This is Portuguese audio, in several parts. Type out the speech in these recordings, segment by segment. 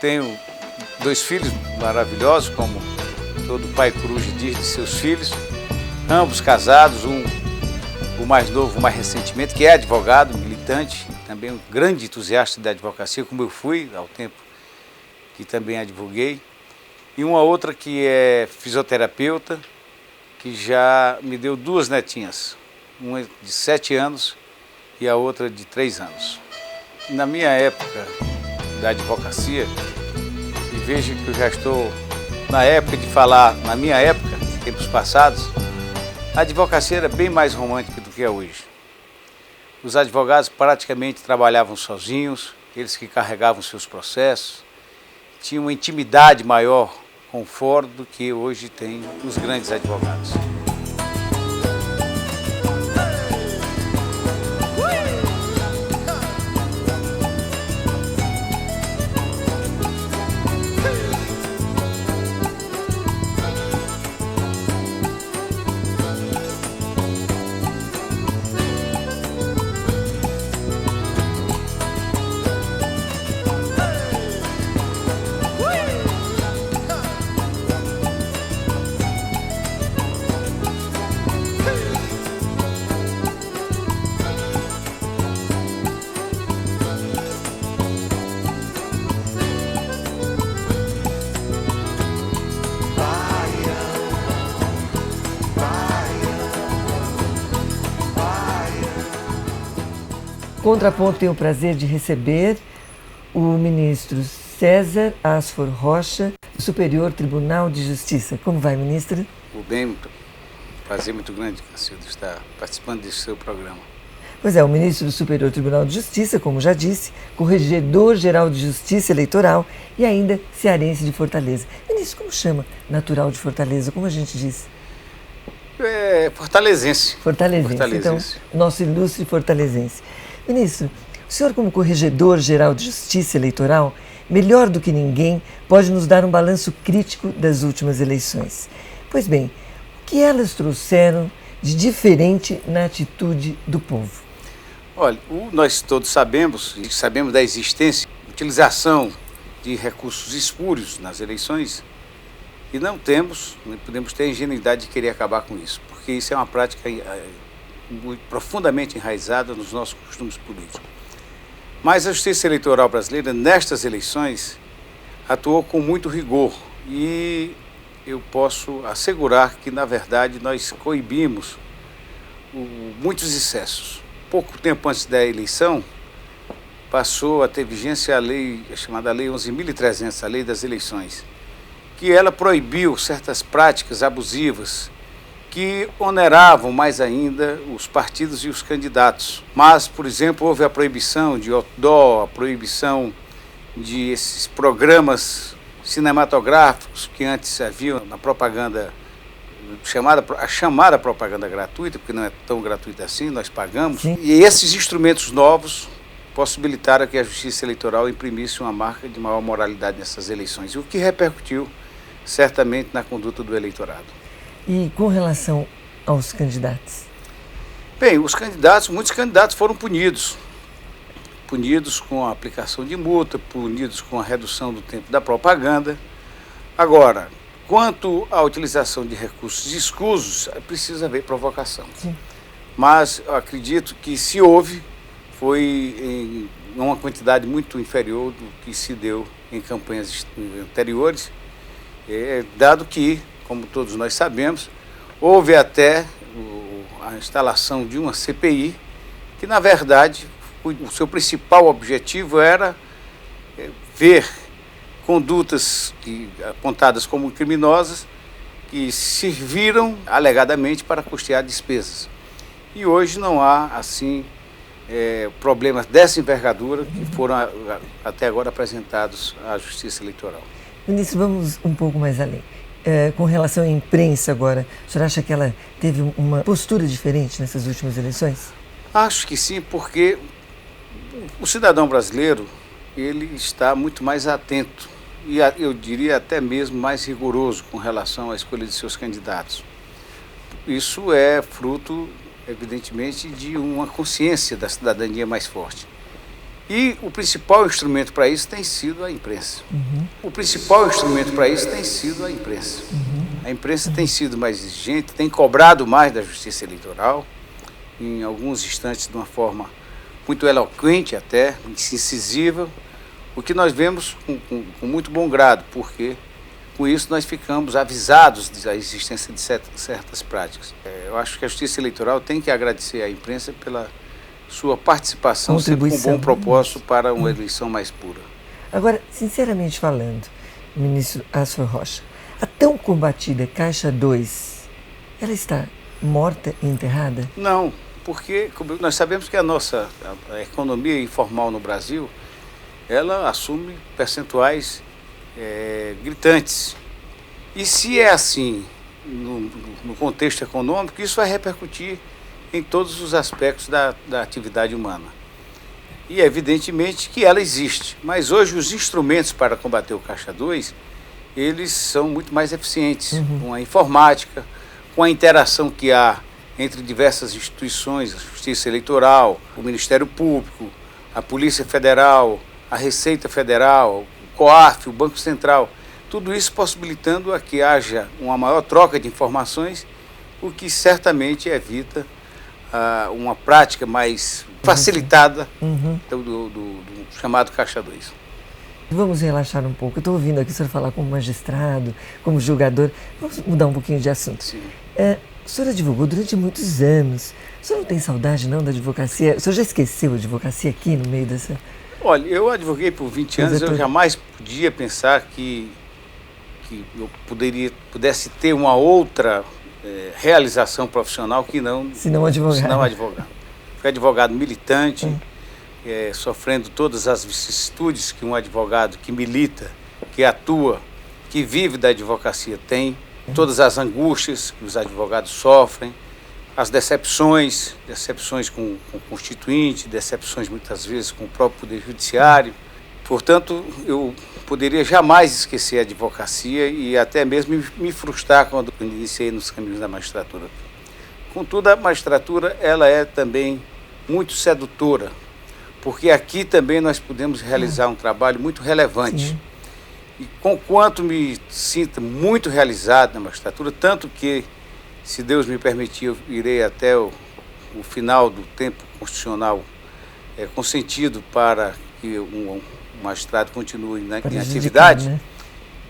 tenho 2 filhos maravilhosos, como todo pai coruja diz de seus filhos, ambos casados, o mais novo, mais recentemente, que é advogado, militante, também um grande entusiasta da advocacia, como eu fui ao tempo que também advoguei, e uma outra que é fisioterapeuta, que já me deu 2 netinhas, uma de 7 anos e a outra de 3 anos. Na minha época da advocacia, e veja que eu já estou na época de falar, na minha época, tempos passados, a advocacia era bem mais romântica do que é hoje. Os advogados praticamente trabalhavam sozinhos, eles que carregavam seus processos, tinham uma intimidade maior com o fórum do que hoje tem os grandes advogados. Contraponto tem o prazer de receber o ministro César Asfor Rocha, do Superior Tribunal de Justiça. Como vai, ministro? Tudo bem, prazer muito grande, Cacildo, estar participando desse seu programa. Pois é, o ministro do Superior Tribunal de Justiça, como já disse, Corregedor-Geral de Justiça Eleitoral e ainda cearense de Fortaleza. Ministro, como chama natural de Fortaleza, como a gente diz? Fortalezense. Fortalezense. Então, nosso ilustre fortalezense. Ministro, o senhor como Corregedor-Geral de Justiça Eleitoral, melhor do que ninguém, pode nos dar um balanço crítico das últimas eleições. Pois bem, o que elas trouxeram de diferente na atitude do povo? Olha, nós todos sabemos da existência, utilização de recursos espúrios nas eleições e não podemos ter a ingenuidade de querer acabar com isso, porque isso é uma prática profundamente enraizada nos nossos costumes políticos. Mas a Justiça Eleitoral brasileira, nestas eleições, atuou com muito rigor e eu posso assegurar que, na verdade, nós coibimos muitos excessos. Pouco tempo antes da eleição, passou a ter vigência a chamada Lei 11.300, a Lei das Eleições, que ela proibiu certas práticas abusivas que oneravam mais ainda os partidos e os candidatos. Mas, por exemplo, houve a proibição de outdoor, a proibição de esses programas cinematográficos que antes haviam na propaganda, a chamada propaganda gratuita, porque não é tão gratuita assim, nós pagamos. Sim. E esses instrumentos novos possibilitaram que a Justiça Eleitoral imprimisse uma marca de maior moralidade nessas eleições, o que repercutiu certamente na conduta do eleitorado. E com relação aos candidatos? Bem, muitos candidatos foram punidos com a aplicação de multa, punidos com a redução do tempo da propaganda. Agora, quanto à utilização de recursos escusos, precisa haver provocação. Sim. Mas eu acredito que se houve, foi em uma quantidade muito inferior do que se deu em campanhas anteriores, dado que, como todos nós sabemos, houve até a instalação de uma CPI, que na verdade o seu principal objetivo era ver condutas apontadas como criminosas que serviram alegadamente para custear despesas. E hoje não há, assim, problemas dessa envergadura que foram até agora apresentados à Justiça Eleitoral. Ministro, vamos um pouco mais além. Com relação à imprensa agora, o senhor acha que ela teve uma postura diferente nessas últimas eleições? Acho que sim, porque o cidadão brasileiro, ele está muito mais atento e eu diria até mesmo mais rigoroso com relação à escolha de seus candidatos. Isso é fruto, evidentemente, de uma consciência da cidadania mais forte. E o principal instrumento para isso tem sido a imprensa. O principal instrumento para isso tem sido a imprensa. A imprensa tem sido mais exigente, tem cobrado mais da Justiça Eleitoral, em alguns instantes de uma forma muito eloquente até, incisiva, o que nós vemos com muito bom grado, porque com isso nós ficamos avisados da existência de certas práticas. Eu acho que a Justiça Eleitoral tem que agradecer à imprensa pela sua participação, sempre com um bom propósito para uma eleição mais pura. Agora, sinceramente falando, ministro Asfor Rocha, a tão combatida Caixa 2, ela está morta e enterrada? Não, porque nós sabemos que a economia informal no Brasil, ela assume percentuais gritantes. E se é assim, no contexto econômico, isso vai repercutir em todos os aspectos da atividade humana. E evidentemente que ela existe, mas hoje os instrumentos para combater o Caixa 2, eles são muito mais eficientes, com a informática, com a interação que há entre diversas instituições, a Justiça Eleitoral, o Ministério Público, a Polícia Federal, a Receita Federal, o COAF, o Banco Central, tudo isso possibilitando a que haja uma maior troca de informações, o que certamente evita uma prática mais facilitada do chamado Caixa 2. Vamos relaxar um pouco. Eu estou ouvindo aqui o senhor falar como magistrado, como julgador. Vamos mudar um pouquinho de assunto. Sim. O senhor advogou durante muitos anos. O senhor não tem saudade, não, da advocacia? O senhor já esqueceu a advocacia aqui no meio dessa... Olha, eu advoguei por 20 anos, eu jamais podia pensar que eu pudesse ter uma outra realização profissional que não... Se não advogar. Fui advogado militante, sofrendo todas as vicissitudes que um advogado que milita, que atua, que vive da advocacia tem, todas as angústias que os advogados sofrem, as decepções com o constituinte, decepções muitas vezes com o próprio Poder Judiciário. Portanto, eu poderia jamais esquecer a advocacia e até mesmo me frustrar quando iniciei nos caminhos da magistratura. Contudo, a magistratura ela é também muito sedutora, porque aqui também nós podemos realizar um trabalho muito relevante. Sim. E conquanto me sinto muito realizado na magistratura, tanto que, se Deus me permitir, eu irei até o final do tempo constitucional consentido para que um magistrado continue em atividade, né?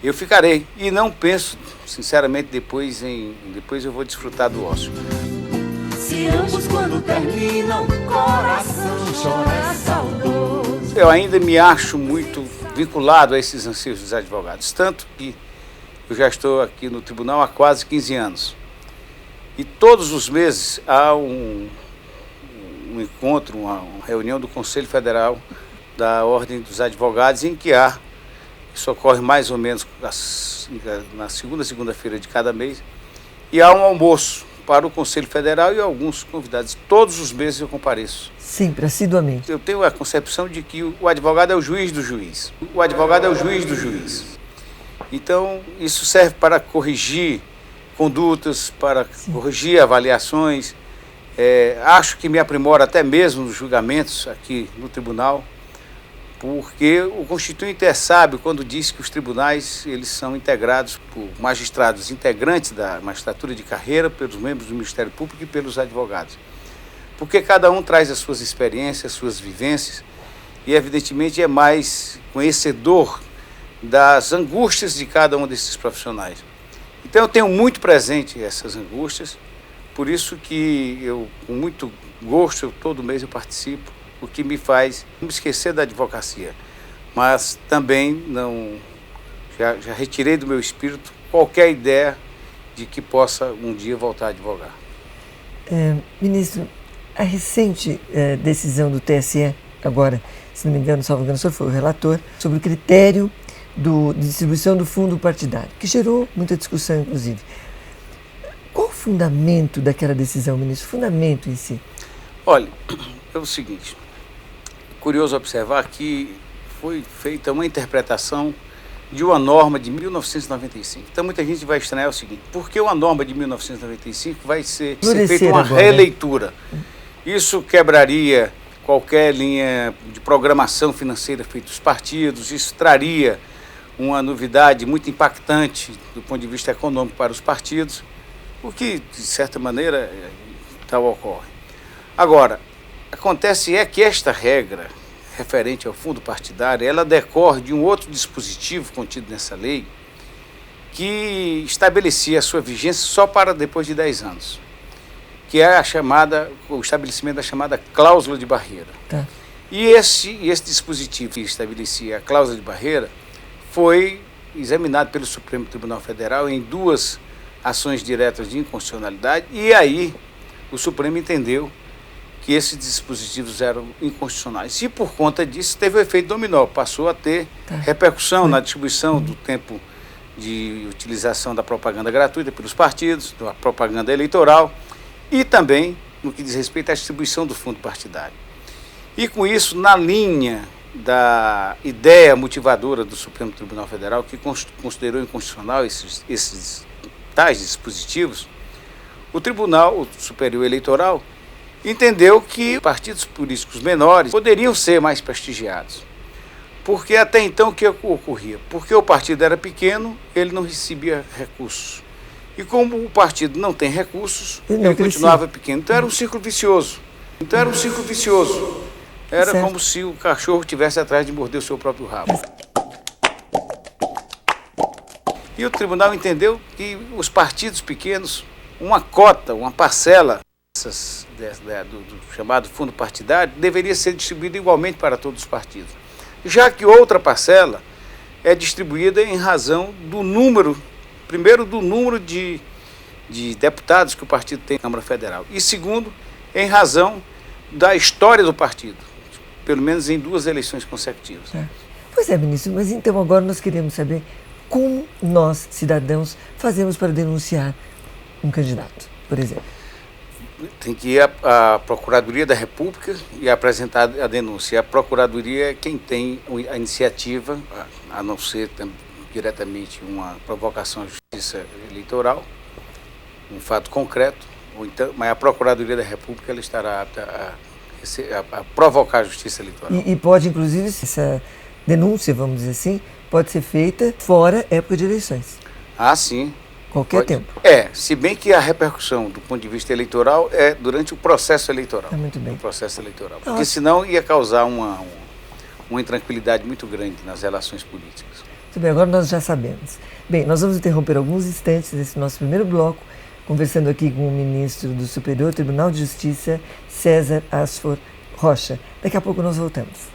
Eu ficarei. E não penso, sinceramente, depois eu vou desfrutar do ócio. Se ambos quando terminam, coração chora saudoso. Eu ainda me acho muito vinculado a esses anseios dos advogados, tanto que eu já estou aqui no tribunal há quase 15 anos. E todos os meses há um encontro, uma reunião do Conselho Federal da Ordem dos Advogados, em que isso ocorre mais ou menos na segunda-feira de cada mês, e há um almoço para o Conselho Federal e alguns convidados. Todos os meses eu compareço. Sempre, assiduamente. Eu tenho a concepção de que o advogado é o juiz do juiz. O advogado é o juiz do juiz. Então, isso serve para corrigir condutas, para corrigir avaliações. Acho que me aprimora até mesmo nos julgamentos aqui no tribunal, porque o Constituinte é sábio quando diz que os tribunais eles são integrados por magistrados integrantes da magistratura de carreira, pelos membros do Ministério Público e pelos advogados. Porque cada um traz as suas experiências, as suas vivências e, evidentemente, é mais conhecedor das angústias de cada um desses profissionais. Então, eu tenho muito presente essas angústias, por isso que eu, com muito gosto, todo mês eu participo, o que me faz não me esquecer da advocacia, mas também já retirei do meu espírito qualquer ideia de que possa um dia voltar a advogar. Ministro, a recente decisão do TSE, agora, se não me engano, salvo engano, o senhor foi o relator, sobre o critério de distribuição do fundo partidário, que gerou muita discussão, inclusive. Qual o fundamento daquela decisão, ministro? O fundamento em si? Olha, é o seguinte, curioso observar que foi feita uma interpretação de uma norma de 1995. Então, muita gente vai estranhar o seguinte, por que uma norma de 1995 vai ser feita uma releitura? Isso quebraria qualquer linha de programação financeira feita dos partidos. Isso traria uma novidade muito impactante do ponto de vista econômico para os partidos, o que, de certa maneira, tal ocorre. Agora, acontece que esta regra referente ao fundo partidário, ela decorre de um outro dispositivo contido nessa lei, que estabelecia a sua vigência só para depois de 10 anos, que é o estabelecimento da chamada cláusula de barreira. Tá. E esse dispositivo que estabelecia a cláusula de barreira foi examinado pelo Supremo Tribunal Federal em 2 ações diretas de inconstitucionalidade, e aí o Supremo entendeu que esses dispositivos eram inconstitucionais. E por conta disso teve o efeito dominó, passou a ter repercussão na distribuição do tempo de utilização da propaganda gratuita pelos partidos, da propaganda eleitoral, e também no que diz respeito à distribuição do fundo partidário. E com isso, na linha da ideia motivadora do Supremo Tribunal Federal, que considerou inconstitucional esses tais dispositivos, o Tribunal Superior Eleitoral entendeu que partidos políticos menores poderiam ser mais prestigiados. Porque até então o que ocorria? Porque o partido era pequeno, ele não recebia recursos. E como o partido não tem recursos, ele continuava pequeno. Então era um círculo vicioso. Era certo. como se o cachorro estivesse atrás de morder o seu próprio rabo. E o tribunal entendeu que os partidos pequenos, uma cota, uma parcela do chamado fundo partidário, deveria ser distribuída igualmente para todos os partidos, já que outra parcela é distribuída em razão do número, primeiro, do número de deputados que o partido tem na Câmara Federal, e segundo, em razão da história do partido, pelo menos em 2 eleições consecutivas. Pois é, ministro, mas então agora nós queremos saber como nós, cidadãos, fazemos para denunciar um candidato, por exemplo. Tem que ir à Procuradoria da República e apresentar a denúncia. A Procuradoria é quem tem a iniciativa, a não ser diretamente uma provocação à Justiça Eleitoral, um fato concreto, ou então, mas a Procuradoria da República ela estará apta a provocar a Justiça Eleitoral. E pode, inclusive, essa denúncia, vamos dizer assim, pode ser feita fora época de eleições. Ah, sim. Qualquer tempo. Se bem que a repercussão do ponto de vista eleitoral é durante o processo eleitoral. Muito bem. O processo eleitoral. Porque senão ia causar uma intranquilidade muito grande nas relações políticas. Muito bem, agora nós já sabemos. Bem, nós vamos interromper alguns instantes desse nosso primeiro bloco, conversando aqui com o ministro do Superior Tribunal de Justiça, César Asfor Rocha. Daqui a pouco nós voltamos.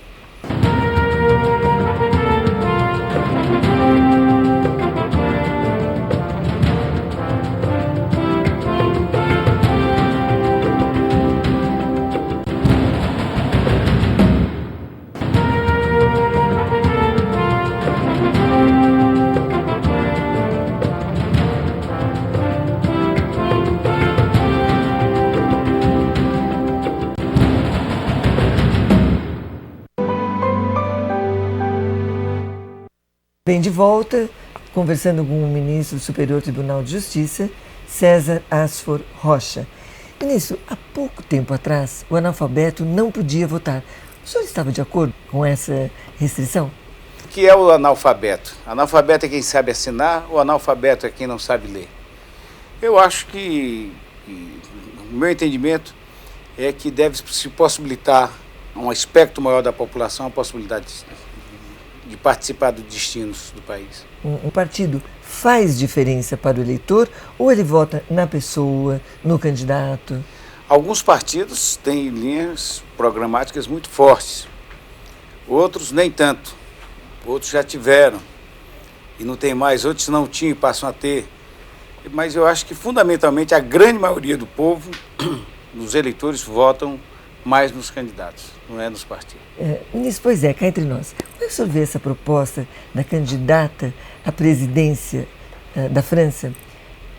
Bem, de volta, conversando com o ministro do Superior Tribunal de Justiça, César Asfor Rocha. Ministro, há pouco tempo atrás, o analfabeto não podia votar. O senhor estava de acordo com essa restrição? O que é o analfabeto? Analfabeto é quem sabe assinar, ou analfabeto é quem não sabe ler? Eu acho que o meu entendimento é que deve se possibilitar a um aspecto maior da população a possibilidade de participar dos destinos do país. Um partido faz diferença para o eleitor ou ele vota na pessoa, no candidato? Alguns partidos têm linhas programáticas muito fortes, outros nem tanto, outros já tiveram e não tem mais, outros não tinham e passam a ter. Mas eu acho que fundamentalmente a grande maioria do povo, dos eleitores, votam mais nos candidatos, não é nos partidos. Ministro, pois é, cá entre nós, como é que o senhor vê essa proposta da candidata à presidência da França,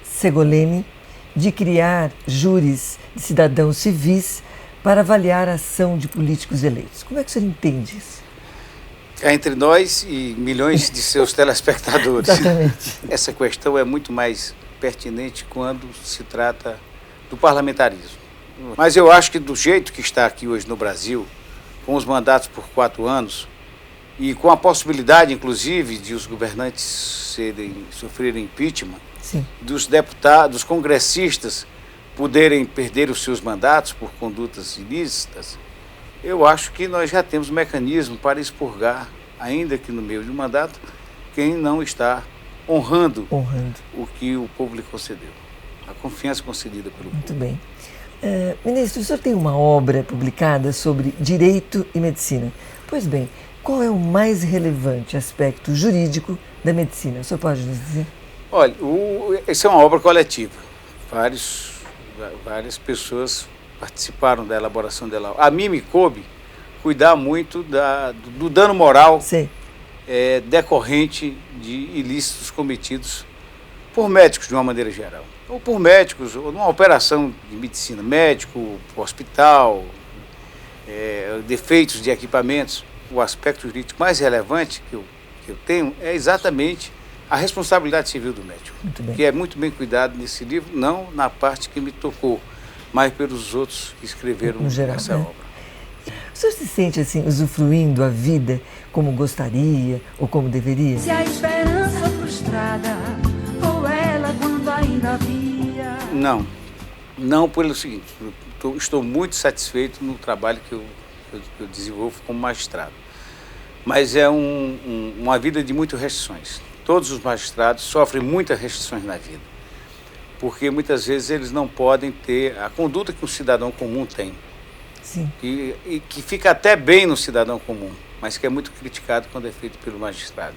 Ségolène, de criar júris de cidadãos civis para avaliar a ação de políticos eleitos? Como é que o senhor entende isso? Cá entre nós e milhões de seus telespectadores. Exatamente. Essa questão é muito mais pertinente quando se trata do parlamentarismo. Mas eu acho que do jeito que está aqui hoje no Brasil, com os mandatos por 4 anos e com a possibilidade, inclusive, de os governantes sofrerem impeachment, Sim. dos deputados, dos congressistas poderem perder os seus mandatos por condutas ilícitas, eu acho que nós já temos um mecanismo para expurgar, ainda que no meio de um mandato, quem não está honrando o que o povo lhe concedeu, a confiança concedida pelo Muito povo. bem. Ministro, o senhor tem uma obra publicada sobre direito e medicina. Pois bem, qual é o mais relevante aspecto jurídico da medicina? O senhor pode nos dizer? Olha, essa é uma obra coletiva. Várias pessoas participaram da elaboração dela. A mim me coube cuidar muito do dano moral decorrente de ilícitos cometidos por médicos de uma maneira geral. Ou por médicos, ou numa operação de medicina, médico, hospital, defeitos de equipamentos. O aspecto jurídico mais relevante que eu tenho é exatamente a responsabilidade civil do médico, que é muito bem cuidado nesse livro, não na parte que me tocou, mas pelos outros que escreveram essa obra. O senhor se sente assim, usufruindo a vida como gostaria ou como deveria? Se a esperança frustrada, ou ela quando ainda havia... Não pelo seguinte, estou muito satisfeito no trabalho que eu desenvolvo como magistrado, mas é uma vida de muitas restrições. Todos os magistrados sofrem muitas restrições na vida, porque muitas vezes eles não podem ter a conduta que um cidadão comum tem. Sim. E que fica até bem no cidadão comum, mas que é muito criticado quando é feito pelo magistrado.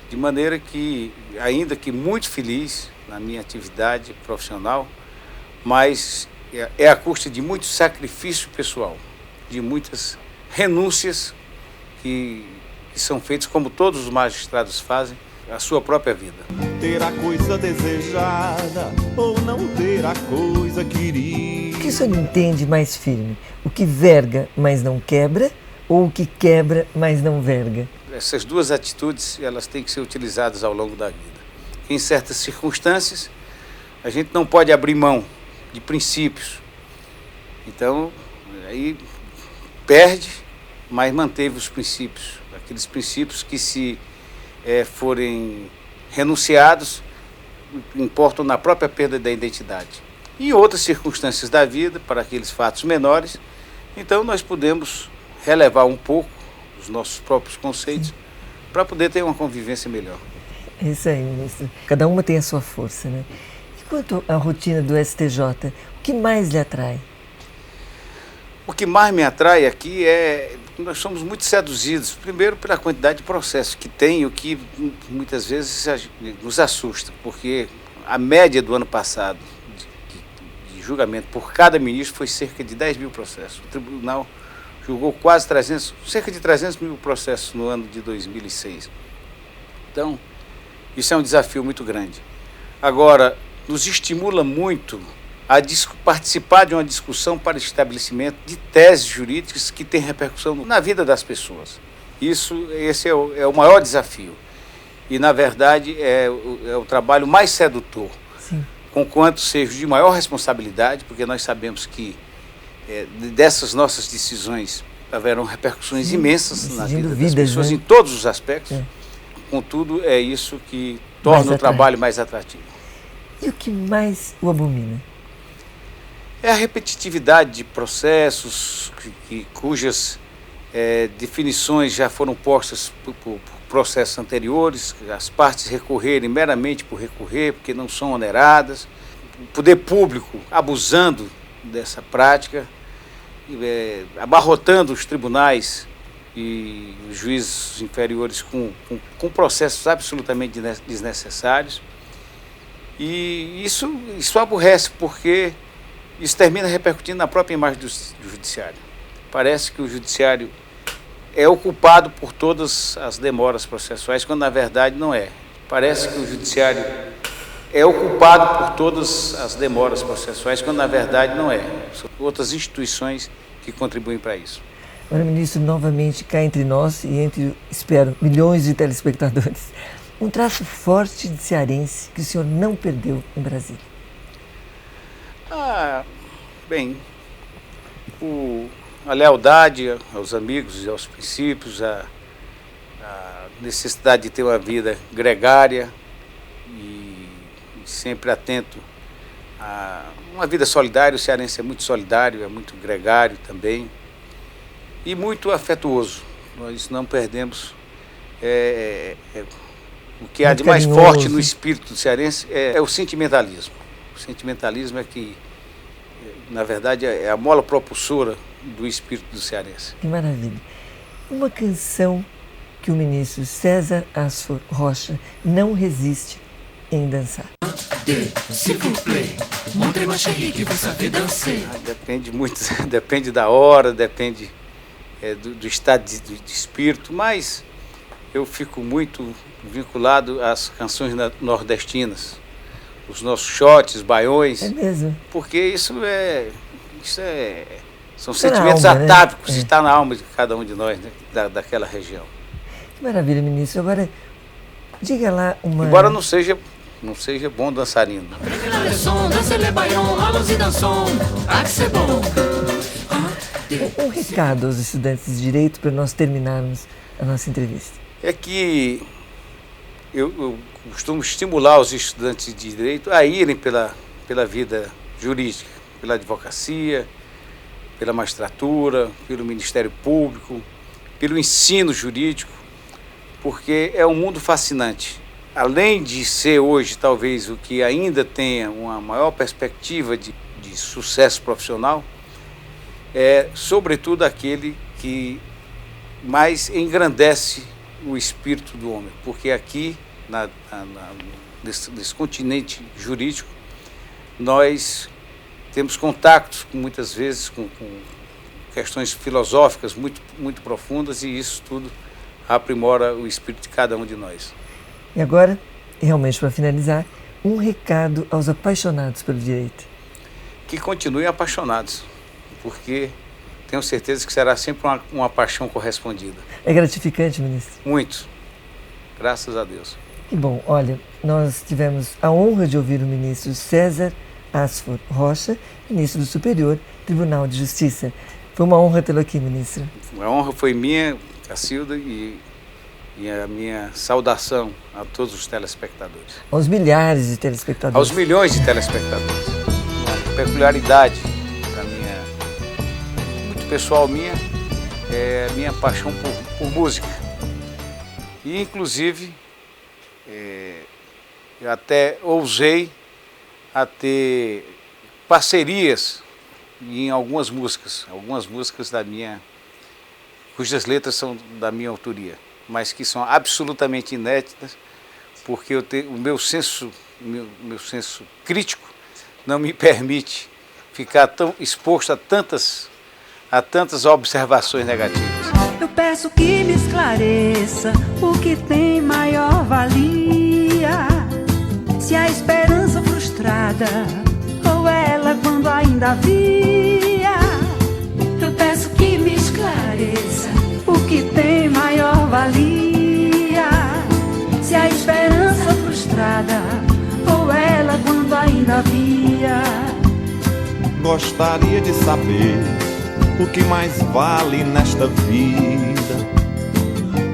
De maneira que, ainda que muito feliz na minha atividade profissional, mas é à custa de muito sacrifício pessoal, de muitas renúncias que são feitas, como todos os magistrados fazem, a sua própria vida. Ter a coisa desejada ou não ter a coisa querida. O que o senhor entende mais firme? O que verga, mas não quebra, ou o que quebra, mas não verga? Essas duas atitudes, elas têm que ser utilizadas ao longo da vida. Em certas circunstâncias, a gente não pode abrir mão de princípios. Então, aí perde, mas manteve os princípios. Aqueles princípios que, se forem renunciados, importam na própria perda da identidade. Em outras circunstâncias da vida, para aqueles fatos menores, então nós podemos relevar um pouco os nossos próprios conceitos para poder ter uma convivência melhor. É isso aí, ministro. Cada uma tem a sua força, né? E quanto à rotina do STJ, o que mais lhe atrai? O que mais me atrai aqui é... Nós somos muito seduzidos, primeiro pela quantidade de processos que tem, o que muitas vezes nos assusta, porque a média do ano passado de julgamento por cada ministro foi cerca de 10 mil processos. O tribunal julgou cerca de 300 mil processos no ano de 2006. Então, isso é um desafio muito grande. Agora, nos estimula muito a participar de uma discussão para estabelecimento de teses jurídicas que têm repercussão na vida das pessoas. Esse é o maior desafio. E, na verdade, é o trabalho mais sedutor, conquanto seja de maior responsabilidade, porque nós sabemos que dessas nossas decisões haverão repercussões imensas na vida das pessoas, em todos os aspectos. Contudo, é isso que torna o trabalho mais atrativo. E o que mais o abomina? É a repetitividade de processos cujas definições já foram postas por processos anteriores, as partes recorrerem meramente por recorrer, porque não são oneradas, o poder público abusando dessa prática, abarrotando os tribunais e os juízes inferiores com processos absolutamente desnecessários. E isso aborrece, porque isso termina repercutindo na própria imagem do judiciário. Parece que o judiciário é o culpado por todas as demoras processuais, quando na verdade não é. Parece que o judiciário é o culpado por todas as demoras processuais, quando na verdade não é. São outras instituições que contribuem para isso. Agora, ministro, novamente cá entre nós e entre, espero, milhões de telespectadores, um traço forte de cearense que o senhor não perdeu em Brasília. Bem, lealdade aos amigos e aos princípios, a necessidade de ter uma vida gregária e sempre atento a uma vida solidária. O cearense é muito solidário, é muito gregário também e muito afetuoso. Nós não perdemos o que há Muito de mais carinhoso. forte no espírito do cearense é o sentimentalismo. O sentimentalismo é que, na verdade, é a mola propulsora do espírito do cearense. Que maravilha. Uma canção que o ministro César Asfor Rocha não resiste em dançar. Depende muito, depende da hora, depende do estado de espírito, mas eu fico muito vinculado às canções nordestinas, os nossos shots, baiões, É mesmo? porque são Está sentimentos na alma, né? atávicos, É. está na alma de cada um de nós, né, daquela região. Que maravilha, ministro. Agora, diga lá uma... Embora não seja bom dançarino. Um recado aos estudantes de Direito para nós terminarmos a nossa entrevista. É que eu costumo estimular os estudantes de Direito a irem pela vida jurídica, pela advocacia, pela magistratura, pelo Ministério Público, pelo ensino jurídico, porque é um mundo fascinante. Além de ser hoje, talvez, o que ainda tenha uma maior perspectiva de sucesso profissional, é, sobretudo, aquele que mais engrandece o espírito do homem, porque aqui, nesse continente jurídico, nós temos contatos, muitas vezes, com questões filosóficas muito, muito profundas, e isso tudo aprimora o espírito de cada um de nós. E agora, realmente para finalizar, um recado aos apaixonados pelo direito. Que continuem apaixonados, porque tenho certeza que será sempre uma paixão correspondida. É gratificante, ministro? Muito. Graças a Deus. Que bom. Olha, nós tivemos a honra de ouvir o ministro César Asfor Rocha, ministro do Superior Tribunal de Justiça. Foi uma honra tê-lo aqui, ministro. A honra foi minha, Cacilda, e a minha saudação a todos os telespectadores. Aos milhares de telespectadores. Aos milhões de telespectadores. Uma peculiaridade muito pessoal minha, é a minha paixão por música. E, inclusive, eu até ousei a ter parcerias em algumas músicas cujas letras são da minha autoria, mas que são absolutamente inéditas, porque o meu senso crítico não me permite ficar tão exposto a tantas observações negativas. Eu peço que me esclareça o que tem maior valia, se a esperança frustrada ou ela quando ainda havia. Eu peço que me esclareça o que tem maior valia, se a esperança frustrada ou ela quando ainda havia. Gostaria de saber o que mais vale nesta vida: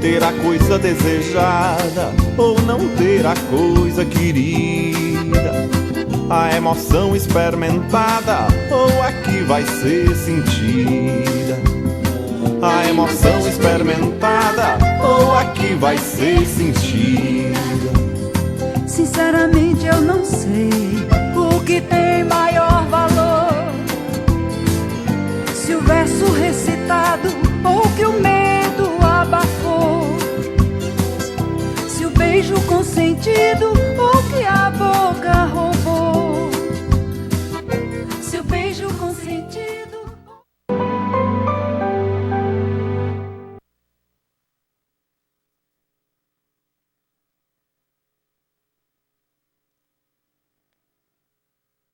ter a coisa desejada ou não ter a coisa querida, a emoção experimentada ou a que vai ser sentida, a emoção experimentada ou a que vai ser sentida. Sinceramente eu não sei o que tem maior valor, se o verso recitado ou que o medo abafou, se o beijo consentido ou que a boca